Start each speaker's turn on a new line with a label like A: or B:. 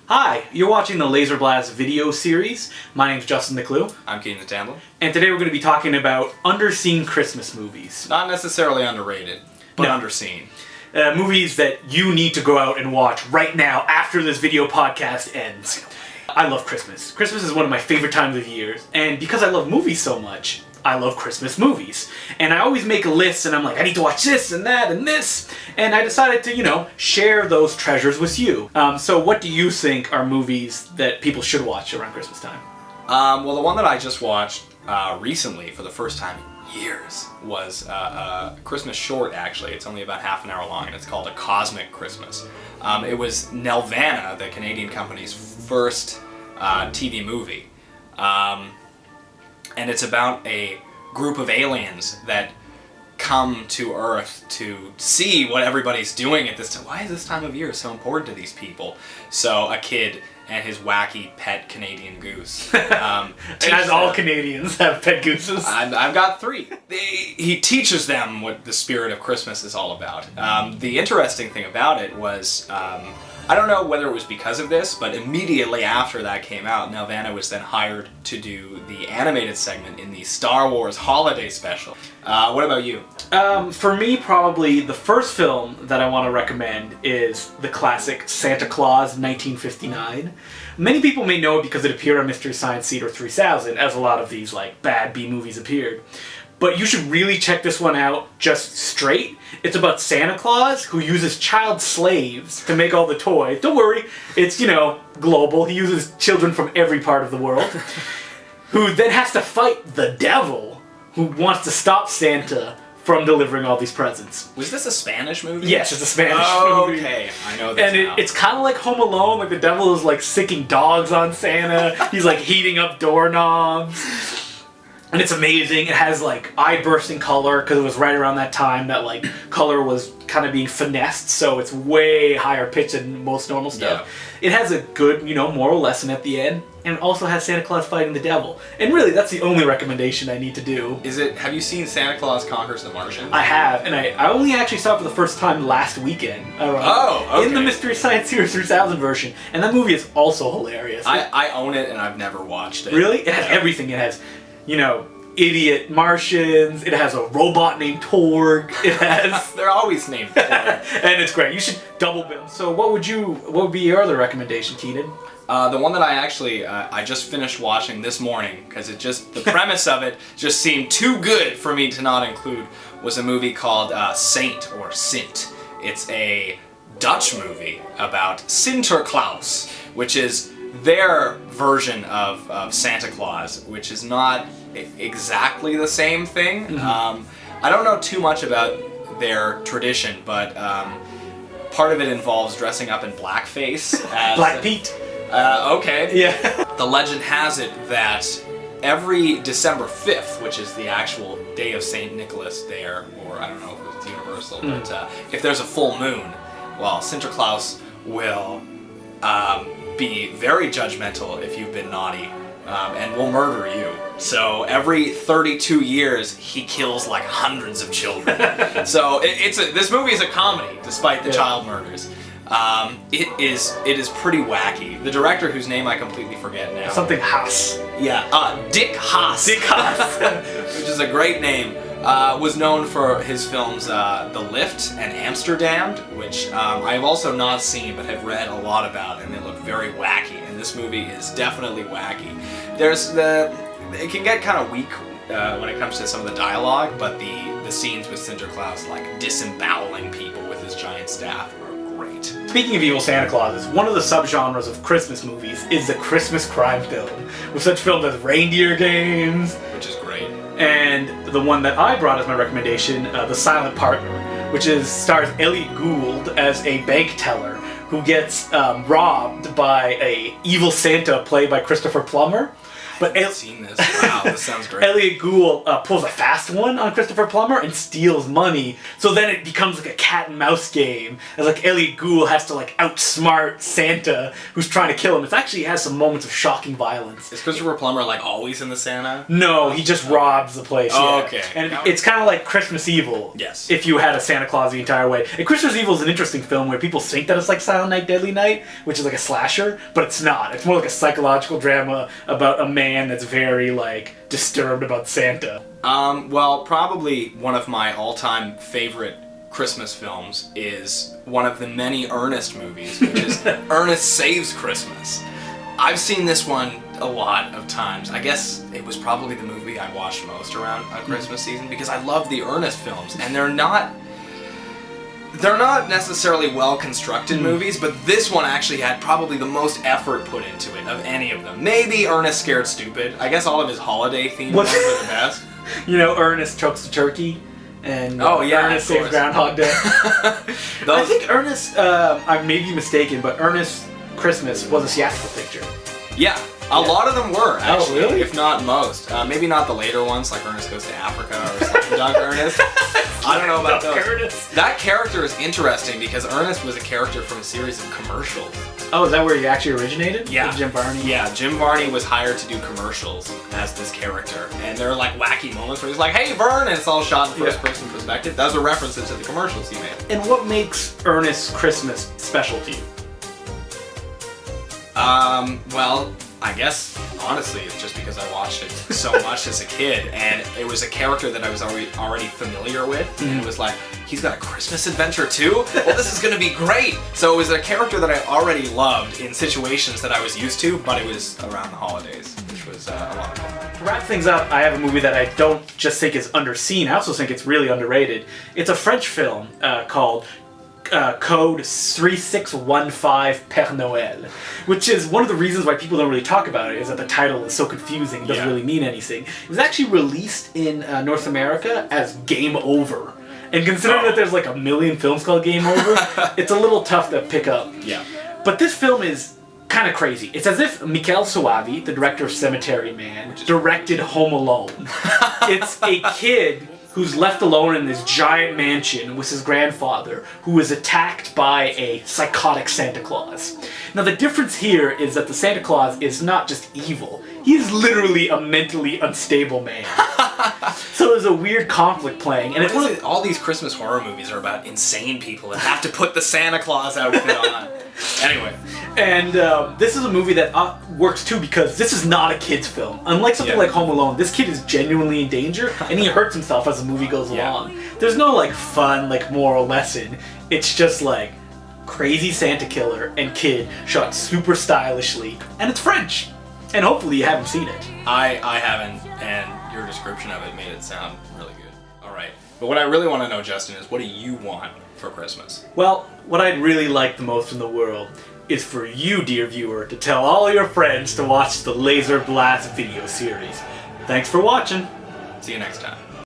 A: Hi, you're watching the Laser Blast video series. My name's Justin McClue.
B: I'm Keenan the Tambler.
A: And today we're going to be talking about underseen Christmas movies.
B: Not necessarily underrated, but underseen.
A: Movies that you need to go out and watch right now after this video podcast ends. I love Christmas. Christmas is one of my favorite times of year, and because I love movies so much, I love Christmas movies. And I always make a list and I'm like, I need to watch this and that and this. And I decided to, share those treasures with you. So what do you think are movies that people should watch around Christmas time?
B: Well, the one that I just watched recently for the first time in years was a Christmas short, actually. It's only about half an hour long, and it's called A Cosmic Christmas. It was Nelvana, the Canadian company's first TV movie. And it's about a group of aliens that come to Earth to see what everybody's doing at this time. Why is this time of year so important to these people? So a kid and his wacky pet Canadian goose.
A: As all Canadians have pet gooses.
B: I've got 3. He teaches them what the spirit of Christmas is all about. The interesting thing about it was, I don't know whether it was because of this, but immediately after that came out, Nelvana was then hired to do the animated segment in the Star Wars Holiday Special. What about you?
A: For me, probably the first film that I want to recommend is the classic Santa Claus 1959. Many people may know it because it appeared on Mystery Science Theater 3000, as a lot of these bad B movies appeared. But you should really check this one out just straight. It's about Santa Claus who uses child slaves to make all the toys. Don't worry, it's, global. He uses children from every part of the world. Who then has to fight the devil who wants to stop Santa from delivering all these presents.
B: Was this a Spanish movie?
A: Yes, it's a Spanish movie.
B: Okay, I know this now.
A: And it's kind of like Home Alone. The devil is sicking dogs on Santa. He's heating up doorknobs. And it's amazing. It has eye-bursting color because it was right around that time that color was kind of being finessed, so it's way higher pitch than most normal stuff. Yeah. It has a good, moral lesson at the end, and it also has Santa Claus fighting the devil. And really, that's the only recommendation I need to do.
B: Have you seen Santa Claus Conquers the Martians?
A: I have, and I only actually saw it for the first time last weekend.
B: Okay.
A: In the Mystery Science Theater 3000 version, and that movie is also hilarious.
B: I own it, and I've never watched it.
A: Really? It has everything. It has idiot Martians. It has a robot named Torg. It has...
B: They're always named Torg.
A: And it's great. You should double bill. So what would be your other recommendation, Keenan?
B: The one that I just finished watching this morning, because the premise of it just seemed too good for me to not include, was a movie called Saint, or Sint. It's a Dutch movie about Sinterklaas, which is their version of Santa Claus, which is not exactly the same thing. Mm-hmm. I don't know too much about their tradition, but part of it involves dressing up in blackface.
A: Black Pete.
B: Okay.
A: Yeah.
B: The legend has it that every December 5th, which is the actual day of St. Nicholas there, or I don't know if it's universal, but if there's a full moon, well, Sinterklaas will be very judgmental if you've been naughty, and will murder you. So every 32 years, he kills hundreds of children. So this movie is a comedy, despite the child murders. It is pretty wacky. The director, whose name I completely forget now.
A: Something Haas.
B: Yeah, Dick Haas.
A: Dick Haas.
B: Which is a great name. Was known for his films The Lift and Amsterdam, which I've also not seen but have read a lot about, and they look very wacky, and this movie is definitely wacky. It can get kind of weak when it comes to some of the dialogue, but the scenes with Sinterklaas disemboweling people with his giant staff are great.
A: Speaking of evil Santa Clauses, one of the subgenres of Christmas movies is the Christmas crime film, with such films as Reindeer Games,
B: which is great.
A: And the one that I brought as my recommendation, The Silent Partner, which stars Elliot Gould as a bank teller who gets robbed by a evil Santa played by Christopher Plummer. But
B: I haven't seen this. Wow, this sounds great.
A: Elliot Gould pulls a fast one on Christopher Plummer and steals money. So then it becomes like a cat and mouse game. As like Elliot Gould has to like outsmart Santa, who's trying to kill him. It actually has some moments of shocking violence.
B: Is Christopher Plummer like always in the Santa?
A: No, he just robs the place.
B: Oh,
A: yeah.
B: okay.
A: And it's kind of like Christmas Evil.
B: Yes.
A: If you had a Santa Claus the entire way. And Christmas Evil is an interesting film where people think that it's like Silent Night, Deadly Night, which is like a slasher, but it's not. It's more like a psychological drama about a man that's very like disturbed about Santa.
B: Well, probably one of my all-time favorite Christmas films is one of the many Ernest movies, which is Ernest Saves Christmas. I've seen this one a lot of times. I guess it was probably the movie I watched most around Christmas season because I love the Ernest films, and they're not necessarily well-constructed movies, but this one actually had probably the most effort put into it of any of them. Maybe Ernest Scared Stupid. I guess all of his holiday-themed ones are the best.
A: You know, Ernest chokes the turkey, and Ernest saves Groundhog Day. I think Ernest, I may be mistaken, but Ernest Christmas was a theatrical picture.
B: Yeah, a lot of them were, actually,
A: really?
B: if not most. Maybe not the later ones, like Ernest Goes to Africa or Slam Dunk Ernest. I don't know about those.
A: Ernest.
B: That character is interesting because Ernest was a character from a series of commercials.
A: Oh, is that where he actually originated?
B: Yeah.
A: Like Jim Varney?
B: Yeah, Jim Varney was hired to do commercials as this character. And there are like wacky moments where he's like, "Hey, Vern," and it's all shot in first person perspective. Those are references to the commercials he made.
A: And what makes Ernest Christmas special to you?
B: Well, I guess, honestly, it's just because I watched it so much as a kid, and it was a character that I was already familiar with, and it was like, he's got a Christmas adventure too? Well, this is gonna be great! So it was a character that I already loved in situations that I was used to, but it was around the holidays, which was a lot of fun.
A: To wrap things up, I have a movie that I don't just think is underseen, I also think it's really underrated. It's a French film called Code 3615 Père Noël, which is one of the reasons why people don't really talk about it, is that the title is so confusing, it doesn't really mean anything. It was actually released in North America as Game Over. And considering that there's like a million films called Game Over, it's a little tough to pick up.
B: Yeah.
A: But this film is kind of crazy. It's as if Michel Soavi, the director of Cemetery Man, directed Home Alone. It's a kid who's left alone in this giant mansion with his grandfather, who is attacked by a psychotic Santa Claus. Now the difference here is that the Santa Claus is not just evil, he is literally a mentally unstable man. So there's a weird conflict playing, and it's one of
B: all these Christmas horror movies are about insane people that have to put the Santa Claus outfit on. Anyway.
A: And this is a movie that works too because this is not a kid's film. Unlike something like Home Alone, this kid is genuinely in danger and he hurts himself as the movie goes along. There's no like fun, like moral lesson. It's just like crazy Santa killer and kid shot super stylishly, and it's French. And hopefully you haven't seen it.
B: I haven't, and your description of it made it sound really good. Alright. But what I really want to know, Justin, is what do you want for Christmas?
A: Well, what I'd really like the most in the world is for you, dear viewer, to tell all your friends to watch the Laser Blast video series. Thanks for watching.
B: See you next time.